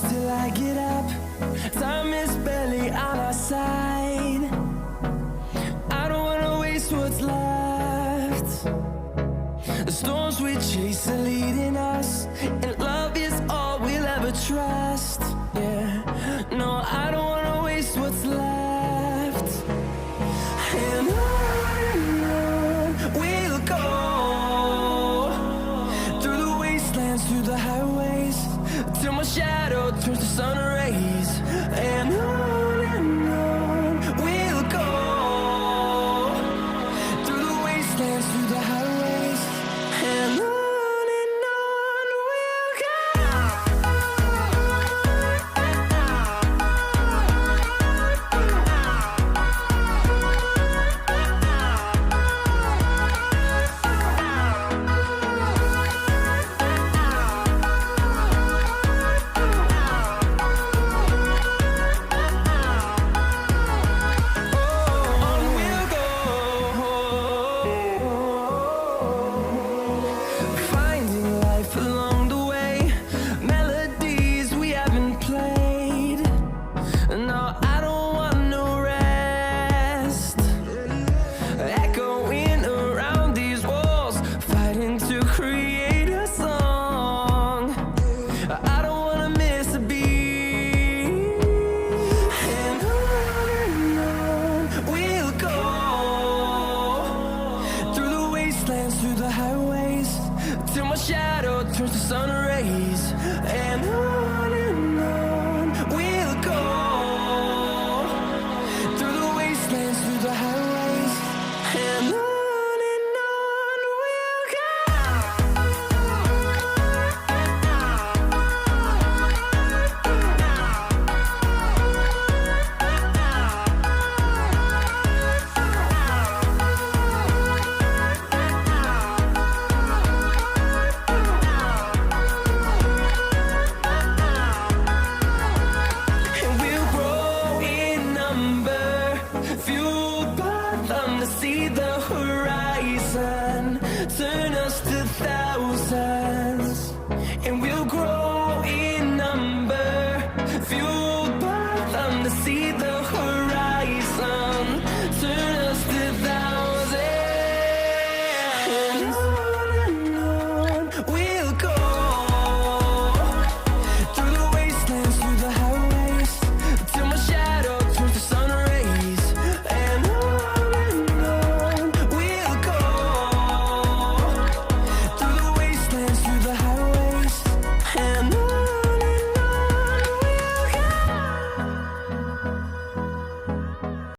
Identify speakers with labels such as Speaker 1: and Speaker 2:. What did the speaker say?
Speaker 1: till I get up. Time is barely on our side. I don't wanna waste what's left. The storms we chase are leading us, and love is all we'll ever trust. Yeah, no, I don't wanna waste what's left. And on we'll go, through the wastelands, through the highways, till my shadow turns to sun rays. And on we'll go, through the wastelands, through the highways, and on we'll go. Finding life along the way, melodies we haven't played. No, I don't want no rest. Echoing around these walls, fighting to create a song. I don't wanna miss a beat. And on we'll go, through the wastelands, through the highways, till my shadow turns to sun rays. And on we'll go, through the wastelands, through the highways, and on we'll go. And we'll grow in number, fueled by them to see the horizon, turn us to thousands. And we'll grow in number, fueled by them to see the horizon.